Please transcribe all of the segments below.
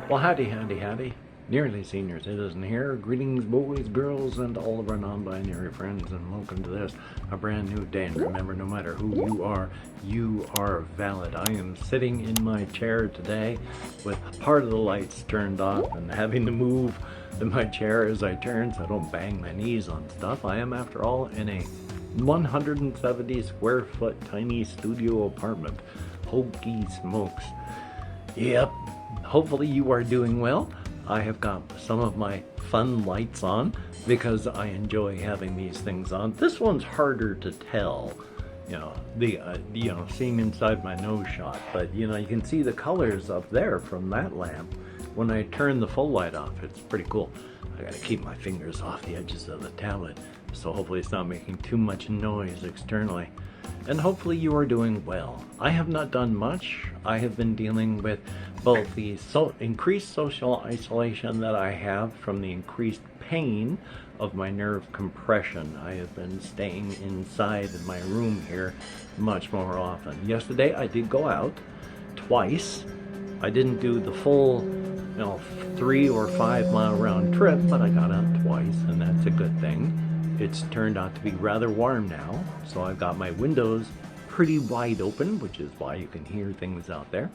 Well, howdy, howdy, howdy. Nearly senior citizen here. Greetings, boys, girls, and all of our non-binary friends, and welcome to this, a brand new day. And remember, no matter who you are valid. I am sitting in my chair today with part of the lights turned off and having to move my chair as I turn so I don't bang my knees on stuff. I am, after all, in a 170 square foot tiny studio apartment. Holy smokes. Yep. Hopefully you are doing well. I have got some of my fun lights on because I enjoy having these things on. This one's harder to tell, seeing inside my nose shot, but you can see the colors up there from that lamp. When I turn the full light off, it's pretty cool. I gotta keep my fingers off the edges of the tablet, so hopefully it's not making too much noise externally. And hopefully you are doing well. I have not done much. I have been dealing with both the increased social isolation that I have from the increased pain of my nerve compression. I have been staying inside in my room here much more often. Yesterday I did go out twice. I didn't do the full 3 or 5 mile round trip, but I got out twice, and that's a good thing. It's turned out to be rather warm now, so I've got my windows pretty wide open, which is why you can hear things out there.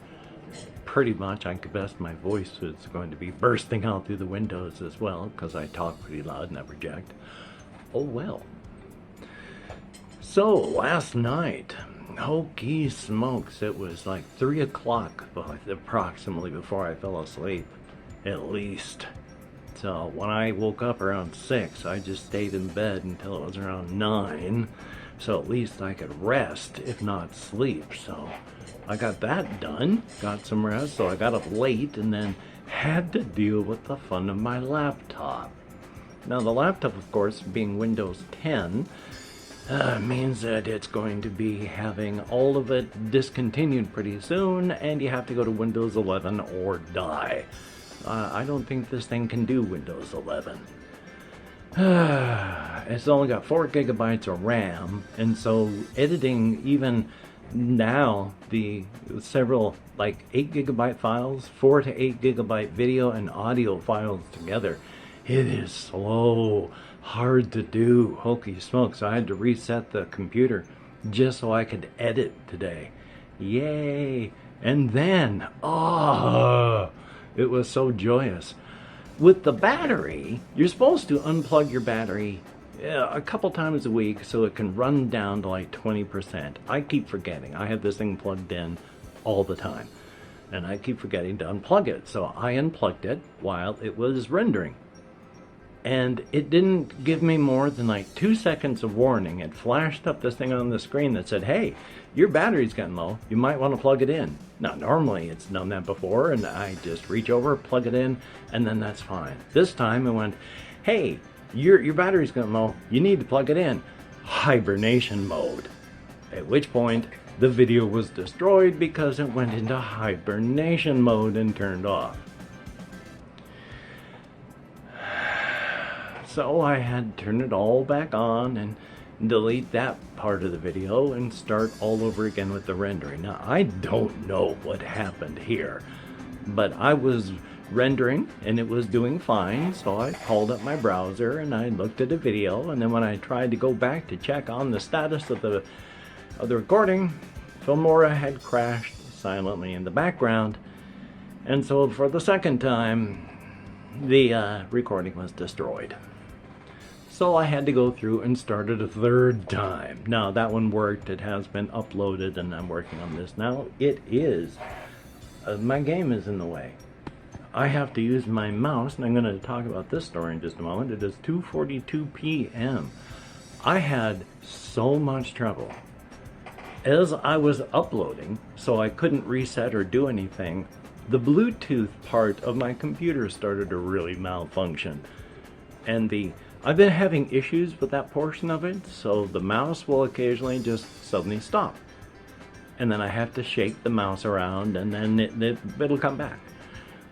Pretty much, I guess my voice is going to be bursting out through the windows as well, because I talk pretty loud and I project. Oh well. So, last night, holy smokes, it was like 3 o'clock approximately before I fell asleep, at least. So when I woke up around 6, I just stayed in bed until it was around 9, so at least I could rest, if not sleep. So I got that done, got some rest, so I got up late and then had to deal with the fun of my laptop. Now the laptop, of course, being Windows 10, means that it's going to be having all of it discontinued pretty soon, and you have to go to Windows 11 or die. I don't think this thing can do Windows 11. It's only got 4 gigabytes of RAM, and so editing even now the several 8 gigabyte files, 4 to 8 gigabyte video and audio files together, it is slow, hard to do. Holy smokes, I had to reset the computer just so I could edit today. Yay! And then, it was so joyous. With the battery, you're supposed to unplug your battery a couple times a week so it can run down to 20%. I keep forgetting. I have this thing plugged in all the time, and I keep forgetting to unplug it. So I unplugged it while it was rendering. And it didn't give me more than 2 seconds of warning. It flashed up this thing on the screen that said, hey, your battery's getting low. You might want to plug it in. Now, normally it's done that before, and I just reach over, plug it in, and then that's fine. This time it went, hey, your battery's getting low. You need to plug it in. Hibernation mode. At which point, the video was destroyed because it went into hibernation mode and turned off. So I had to turn it all back on and delete that part of the video and start all over again with the rendering. Now, I don't know what happened here, but I was rendering and it was doing fine, so I called up my browser and I looked at a video, and then when I tried to go back to check on the status of the recording, Filmora had crashed silently in the background, and so for the second time, the recording was destroyed. So I had to go through and start it a third time. Now that one worked, it has been uploaded, and I'm working on this now. It is, my game is in the way. I have to use my mouse, and I'm going to talk about this story in just a moment. It is 2:42 p.m. I had so much trouble. As I was uploading, so I couldn't reset or do anything, the Bluetooth part of my computer started to really malfunction. And I've been having issues with that portion of it, so the mouse will occasionally just suddenly stop. And then I have to shake the mouse around, and then it'll come back.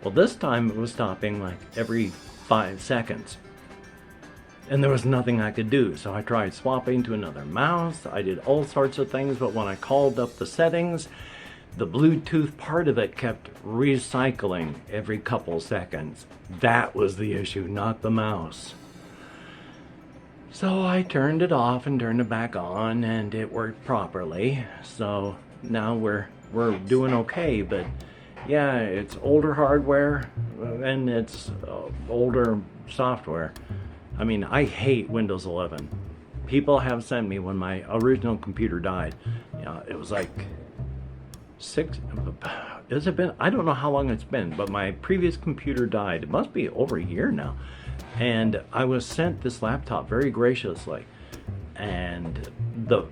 Well, this time it was stopping every 5 seconds. And there was nothing I could do, so I tried swapping to another mouse. I did all sorts of things, but when I called up the settings, the Bluetooth part of it kept recycling every couple seconds. That was the issue, not the mouse. So I turned it off and turned it back on, and it worked properly. So now we're doing okay, but yeah, it's older hardware and it's older software. I mean, I hate Windows 11. People have sent me, when my original computer died, it was like has it been, I don't know how long it's been, but my previous computer died. It must be over a year now. And I was sent this laptop very graciously. And the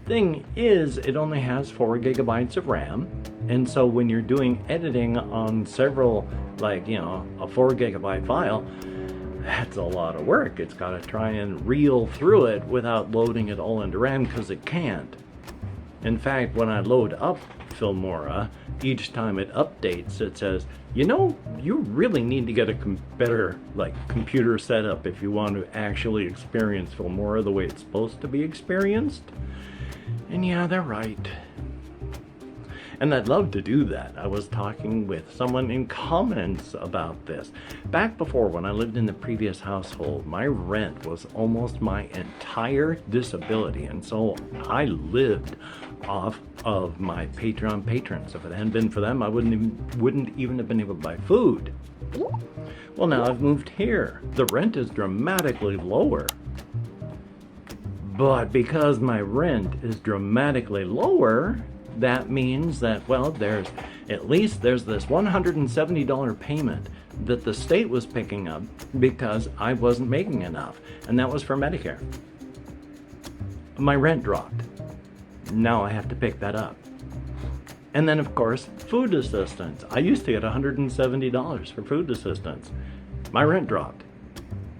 thing is, it only has 4 gigabytes of RAM. And so when you're doing editing on several, like, a 4 gigabyte file, that's a lot of work. It's got to try and reel through it without loading it all into RAM, because it can't. In fact, when I load up Filmora, each time it updates, it says, you really need to get a better computer setup if you want to actually experience Filmora the way it's supposed to be experienced. And yeah, they're right. And I'd love to do that. I was talking with someone in comments about this. Back before, when I lived in the previous household, my rent was almost my entire disability. And so I lived off of my Patreon patrons. If it hadn't been for them, I wouldn't even have been able to buy food. Well, now I've moved here. The rent is dramatically lower. But because my rent is dramatically lower, that means that, well, there's this $170 payment that the state was picking up because I wasn't making enough. And that was for Medicare. My rent dropped. Now I have to pick that up. And then, of course, food assistance. I used to get $170 for food assistance. My rent dropped.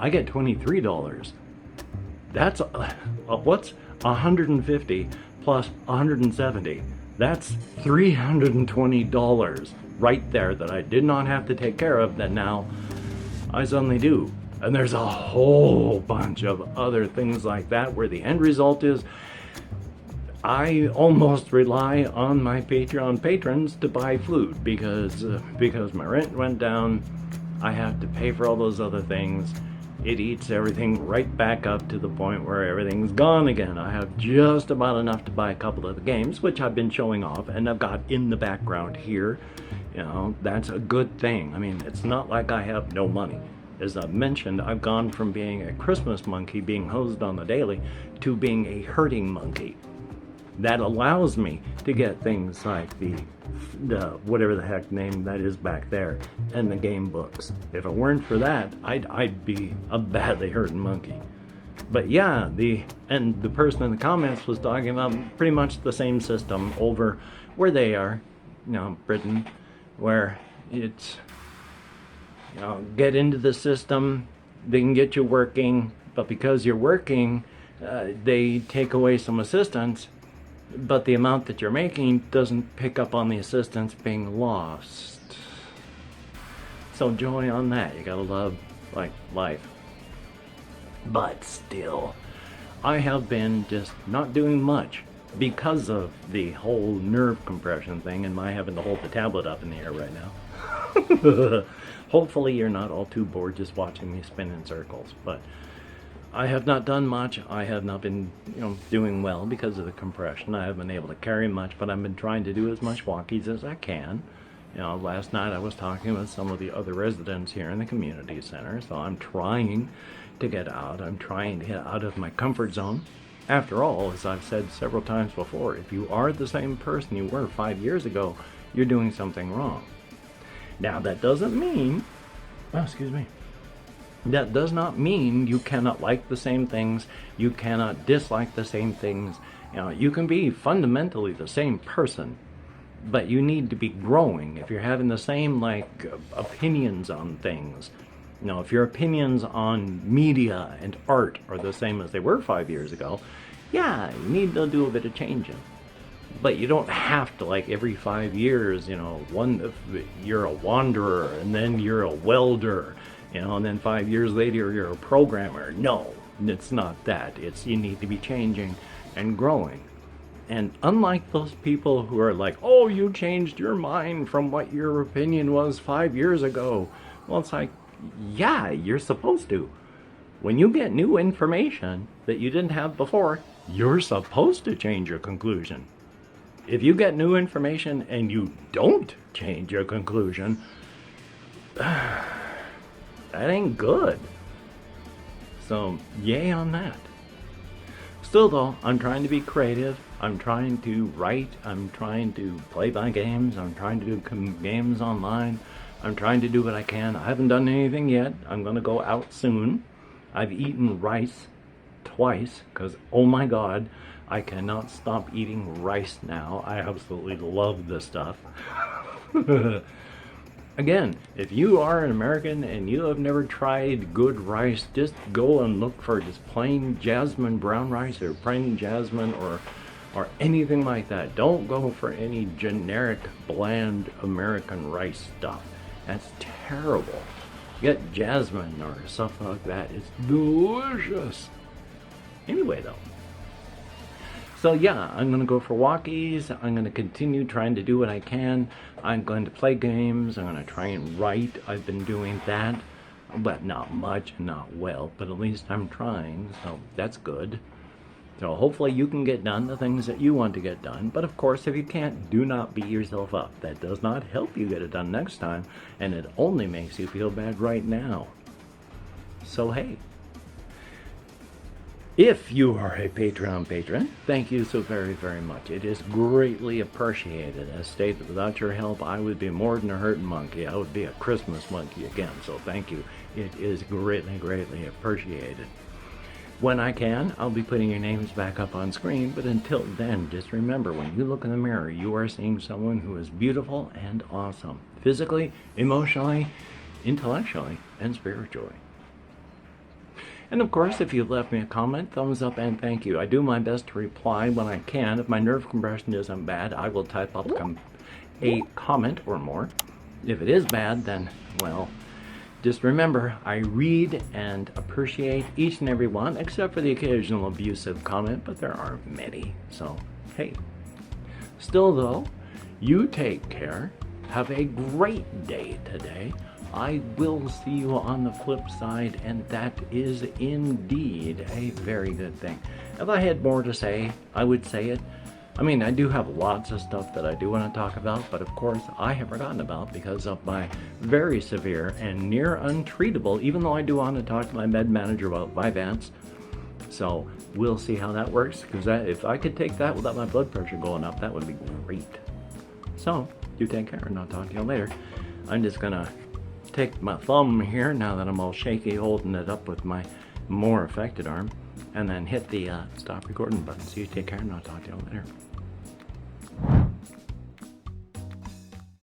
I get $23. That's what's 150 plus 170? That's $320 right there that I did not have to take care of, that now I suddenly do. And there's a whole bunch of other things like that where the end result is I almost rely on my Patreon patrons to buy food because my rent went down. I have to pay for all those other things. It eats everything right back up to the point where everything's gone again. I have just about enough to buy a couple of the games, which I've been showing off, and I've got in the background here. That's a good thing. I mean, it's not like I have no money. As I've mentioned, I've gone from being a Christmas monkey being hosed on the daily to being a hurting monkey. That allows me to get things like the whatever the heck name that is back there, and the game books. If it weren't for that, I'd be a badly hurting monkey. But yeah, the person in the comments was talking about pretty much the same system over where they are, Britain, where it's, get into the system, they can get you working, but because you're working, they take away some assistance. But the amount that you're making doesn't pick up on the assistance being lost. So joy on that. You gotta love, life. But still, I have been just not doing much because of the whole nerve compression thing and my having to hold the tablet up in the air right now. Hopefully you're not all too bored just watching me spin in circles, but I have not done much. I have not been, doing well because of the compression. I haven't been able to carry much, but I've been trying to do as much walkies as I can. Last night I was talking with some of the other residents here in the community center, so I'm trying to get out. I'm trying to get out of my comfort zone. After all, as I've said several times before, if you are the same person you were 5 years ago, you're doing something wrong. Now, that doesn't mean, that does not mean you cannot like the same things, you cannot dislike the same things. You can be fundamentally the same person, but you need to be growing. If you're having the same, opinions on things, if your opinions on media and art are the same as they were 5 years ago, yeah, you need to do a bit of changing. But you don't have to, every 5 years, you're a wanderer, and then you're a welder, and then 5 years later you're a programmer. No, it's not that. It's you need to be changing and growing. And unlike those people who are like, oh, you changed your mind from what your opinion was 5 years ago. Well, it's like, yeah, you're supposed to. When you get new information that you didn't have before, you're supposed to change your conclusion. If you get new information and you don't change your conclusion, that ain't good. So, yay on that. Still though, I'm trying to be creative. I'm trying to write. I'm trying to play my games. I'm trying to do games online. I'm trying to do what I can. I haven't done anything yet. I'm going to go out soon. I've eaten rice twice because, oh my God, I cannot stop eating rice now. I absolutely love this stuff. Again, if you are an American and you have never tried good rice, just go and look for just plain jasmine brown rice or plain jasmine or anything like that. Don't go for any generic bland American rice stuff. That's terrible. Get jasmine or stuff like that. It's delicious. Anyway though. So yeah, I'm going to go for walkies. I'm going to continue trying to do what I can. I'm going to play games. I'm going to try and write. I've been doing that, but not much, not well, but at least I'm trying, so that's good. So hopefully you can get done the things that you want to get done. But of course, if you can't, do not beat yourself up. That does not help you get it done next time, and it only makes you feel bad right now. So hey. If you are a Patreon patron, thank you so very, very much. It is greatly appreciated. As stated, without your help, I would be more than a hurting monkey. I would be a Christmas monkey again, so thank you. It is greatly, greatly appreciated. When I can, I'll be putting your names back up on screen, but until then, just remember, when you look in the mirror, you are seeing someone who is beautiful and awesome. Physically, emotionally, intellectually, and spiritually. And of course, if you've left me a comment, thumbs up and thank you. I do my best to reply when I can. If my nerve compression isn't bad, I will type up a comment or more. If it is bad, then, well, just remember, I read and appreciate each and every one, except for the occasional abusive comment, but there aren't many. So, hey. Still though, you take care. Have a great day today. I will see you on the flip side, and that is indeed a very good thing. If I had more to say, I would say it. I mean, I do have lots of stuff that I do want to talk about, but of course I have forgotten about because of my very severe and near untreatable, even though I do want to talk to my med manager about Vyvanse. So we'll see how that works, because if I could take that without my blood pressure going up, that would be great. So, you take care, and I'll talk to you later. I'm just going to take my thumb here, now that I'm all shaky, holding it up with my more affected arm, and then hit the stop recording button. So you take care, and I'll talk to you later.